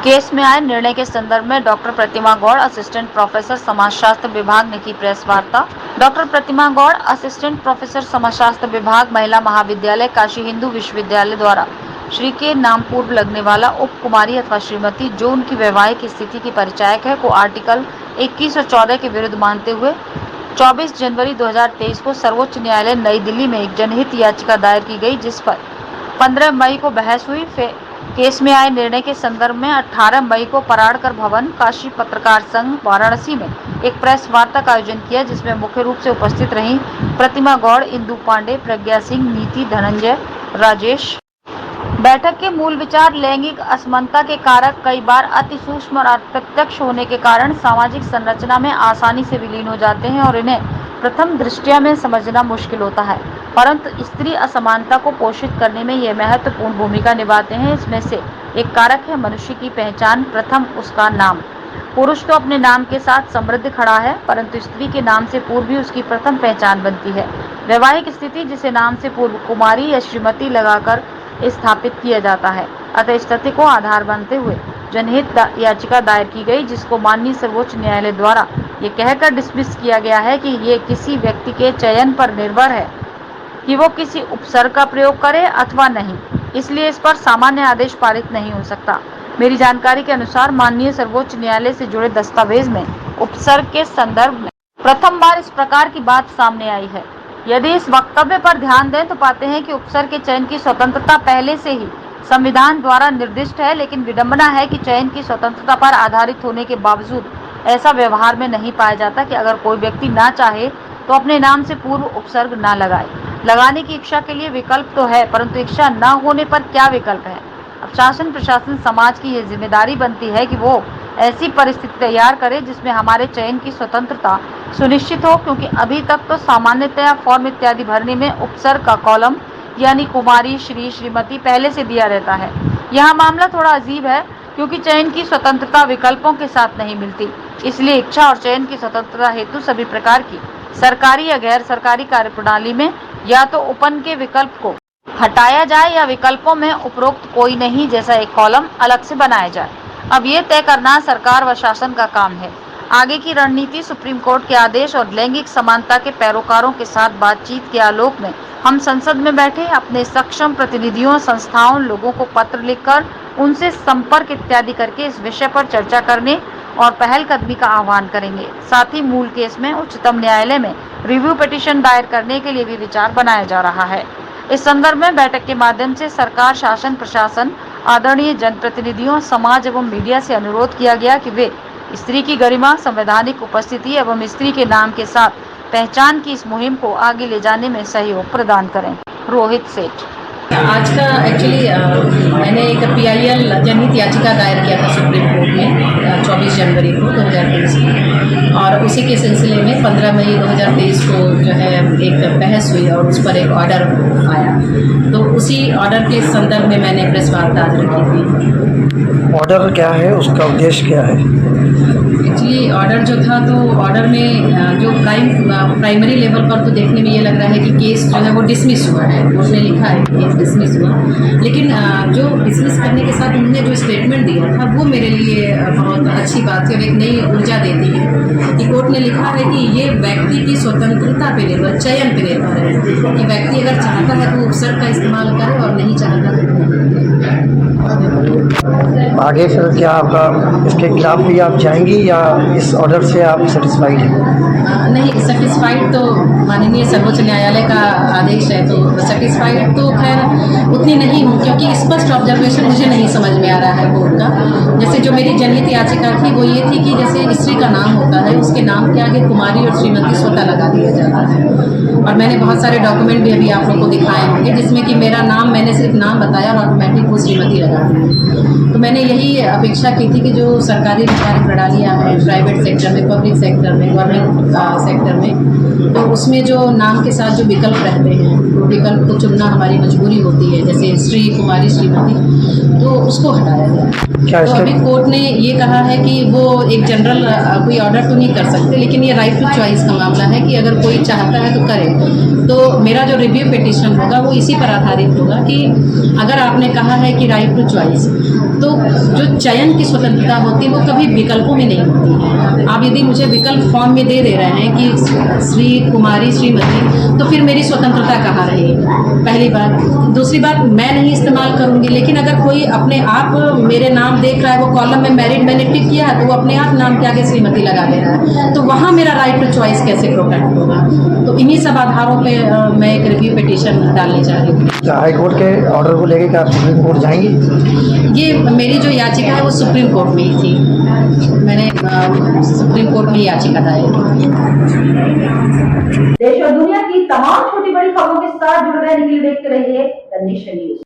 Case में आए निर्णय के संदर्भ में डॉक्टर प्रतिमा गौड़, असिस्टेंट प्रोफेसर समाजशास्त्र विभाग ने की प्रेस वार्ता। डॉक्टर प्रतिमा गौड़, असिस्टेंट प्रोफेसर समाजशास्त्र विभाग, महिला महाविद्यालय, काशी हिंदू विश्वविद्यालय द्वारा श्री के नाम पूर्व लगने वाला उप कुमारी अथवा श्रीमती जो उनकी वैवाहिक स्थिति की परिचायक है को आर्टिकल 21 और 14 के विरुद्ध मानते हुए 24 जनवरी 2023 को सर्वोच्च न्यायालय नई दिल्ली में एक जनहित याचिका दायर की गई, जिस पर 15 मई को बहस हुई। केस में आए निर्णय के संदर्भ में 18 मई को पराड़कर भवन, काशी पत्रकार संघ, वाराणसी में एक प्रेस वार्ता का आयोजन किया, जिसमें मुख्य रूप से उपस्थित रहीं प्रतिमा गौड़, इंदु पांडे, प्रज्ञा सिंह, नीति, धनंजय, राजेश। बैठक के मूल विचार लैंगिक असमानता के कारक कई बार अति सूक्ष्म और अप्रत्यक्ष होने के कारण सामाजिक संरचना में आसानी से विलीन हो जाते हैं और इन्हें प्रथम दृष्टया में समझना मुश्किल होता है, परंतु स्त्री असमानता को पोषित करने में ये महत्वपूर्ण भूमिका निभाते हैं। इसमें से एक कारक है मनुष्य की पहचान। प्रथम उसका नाम। पुरुष तो अपने नाम के साथ समृद्ध खड़ा है, परंतु स्त्री के नाम से पूर्व भी उसकी प्रथम पहचान बनती है। वैवाहिक स्थिति, जिसे नाम से पूर्व कुमारी या श्रीमती लगाकर स्थापित किया जाता है। अतः इस तथ्य को आधार बनते हुए जनहित याचिका दायर की गई, जिसको माननीय सर्वोच्च न्यायालय द्वारा ये कहकर डिसमिस किया गया है कि ये किसी व्यक्ति के चयन पर निर्भर है कि वो किसी उपसर्ग का प्रयोग करे अथवा नहीं, इसलिए इस पर सामान्य आदेश पारित नहीं हो सकता। मेरी जानकारी के अनुसार माननीय सर्वोच्च न्यायालय से जुड़े दस्तावेज में उपसर्ग के संदर्भ में प्रथम बार इस प्रकार की बात सामने आई है। यदि इस वक्तव्य पर ध्यान दें तो पाते हैं कि उपसर्ग के चयन की स्वतंत्रता पहले से ही संविधान द्वारा निर्दिष्ट है, लेकिन विडंबना है कि चयन की स्वतंत्रता पर आधारित होने के बावजूद ऐसा व्यवहार में नहीं पाया जाता कि अगर कोई व्यक्ति ना चाहे तो अपने नाम से पूर्व उपसर्ग ना लगाए। लगाने की इच्छा के लिए विकल्प तो है, परंतु इच्छा न होने पर क्या विकल्प है? अब शासन प्रशासन समाज की यह जिम्मेदारी बनती है कि वो ऐसी परिस्थिति तैयार करे जिसमें हमारे चयन की स्वतंत्रता सुनिश्चित हो, क्योंकि अभी तक तो सामान्यतया फॉर्म इत्यादि भरने में उपसर्ग का कॉलम यानी कुमारी, श्री, श्रीमती पहले से दिया रहता है। यहाँ मामला थोड़ा अजीब है, क्योंकि चयन की स्वतंत्रता विकल्पों के साथ नहीं मिलती। इसलिए इच्छा और चयन की स्वतंत्रता हेतु सभी प्रकार की सरकारी या गैर सरकारी कार्यप्रणाली में या तो उपन के विकल्प को हटाया जाए या विकल्पों में उपरोक्त कोई नहीं जैसा एक कॉलम अलग से बनाया जाए। अब ये तय करना सरकार व शासन का काम है। आगे की रणनीति सुप्रीम कोर्ट के आदेश और लैंगिक समानता के पैरोकारों के साथ बातचीत के आलोक में हम संसद में बैठे अपने सक्षम प्रतिनिधियों, संस्थाओं, लोगों को पत्र लिखकर उनसे संपर्क इत्यादि करके इस विषय पर चर्चा करने और पहलकदमी का आह्वान करेंगे। साथ ही मूल केस में उच्चतम न्यायालय में रिव्यू पिटीशन दायर करने के लिए भी विचार बनाया जा रहा है। इस संदर्भ में बैठक के माध्यम से सरकार, शासन प्रशासन, आदरणीय जनप्रतिनिधियों, समाज एवं मीडिया से अनुरोध किया गया कि वे स्त्री की गरिमा, संवैधानिक उपस्थिति एवं स्त्री के नाम के साथ पहचान की इस मुहिम को आगे ले जाने में सहयोग प्रदान करें। रोहित सेठ। आज का एक्चुअली मैंने एक PIL जनहित याचिका दायर किया था सुप्रीम कोर्ट में 24 जनवरी को 2023 को, और उसी के सिलसिले में 15 मई 2023 को जो है एक बहस हुई और उस पर एक ऑर्डर आया। तो उसी ऑर्डर के संदर्भ में मैंने प्रेस वार्ता की थी। ऑर्डर क्या है, उसका उद्देश्य क्या है? एक्चुअली ऑर्डर जो था, तो ऑर्डर में जो प्राइमरी लेवल पर तो देखने में ये लग रहा है कि केस जो है वो डिसमिस हुआ है। उसने लिखा है केस डिसमिस हुआ, लेकिन जो डिसमिस करने के साथ उन्होंने जो स्टेटमेंट दिया था वो मेरे लिए बहुत अच्छी बात है और एक नई ऊर्जा देती है कि कोर्ट ने लिखा है कि ये व्यक्ति की स्वतंत्रता पे निर्भर, चयन पे निर्भर है कि व्यक्ति अगर चाहता है तो उपसर्ग का इस्तेमाल करे और नहीं चाहता आगे फिर क्या आपका इसके खिलाफ भी आप जाएंगी या इस ऑर्डर से आप सेटिस्फाइड हैं? नहीं, सेटिस्फाइड तो माननीय सर्वोच्च न्यायालय का आदेश है, तो सेटिस्फाइड तो खैर उतनी नहीं हूँ, क्योंकि स्पष्ट ऑब्जर्वेशन मुझे नहीं समझ में आ रहा है कोर्ट का। जैसे जो मेरी जनहित याचिका थी वो ये थी कि जैसे स्त्री का नाम होता है, उसके नाम के आगे कुमारी और श्रीमती स्वतः लगा दिया जाता है, और मैंने बहुत सारे डॉक्यूमेंट भी अभी आप लोग को दिखाए होंगे जिसमें कि मेरा नाम, मैंने सिर्फ नाम बताया और ऑटोमेटिक वो श्रीमती लगा दी। तो मैंने यही अपेक्षा की थी कि जो सरकारी कार्य प्रणालियाँ हैं, प्राइवेट सेक्टर में, पब्लिक सेक्टर में, गवर्नमेंट सेक्टर में, तो उसमें जो नाम के साथ जो विकल्प रहते हैं, वो विकल्प को चुनना हमारी मजबूरी होती है, जैसे श्री, कुमारी, श्रीमती, तो उसको हटाया जाए। तो अभी कोर्ट ने ये कहा है कि वो एक जनरल कोई ऑर्डर तो नहीं कर सकते, लेकिन ये राइट टू चॉइस का मामला है कि अगर कोई चाहता है तो करे। तो मेरा जो रिव्यू पिटीशन होगा वो इसी पर आधारित होगा कि अगर आपने कहा है कि राइट टू चॉइस, तो जो चयन की स्वतंत्रता होती है वो कभी विकल्पों में नहीं होती है। आप यदि मुझे विकल्प फॉर्म में दे रहे हैं कि श्री, कुमारी, श्रीमती, तो फिर मेरी स्वतंत्रता कहाँ रही? पहली बात। दूसरी बात, मैं नहीं इस्तेमाल करूँगी, लेकिन अगर कोई अपने आप मेरे नाम देख रहा है, वो कॉलम में मैरिड मैंने टिक किया है, तो वो अपने आप नाम के आगे श्रीमती लगा दे रहा है, तो वहाँ मेरा राइट टू चॉइस कैसे प्रोटेक्ट होगा? तो इन्हीं सब आधारों पे मैं एक रिव्यू पिटीशन डालने जा रही हूँ। क्या हाई कोर्ट के ऑर्डर को लेकर क्या आप सुप्रीम कोर्ट जाएंगी? ये मेरी जो याचिका है वो सुप्रीम कोर्ट में ही थी। मैंने सुप्रीम कोर्ट में याचिका दायर की। देश और दुनिया की तमाम छोटी बड़ी खबरों के साथ जुड़ रहने के लिए देखते रहिए द नेशन न्यूज।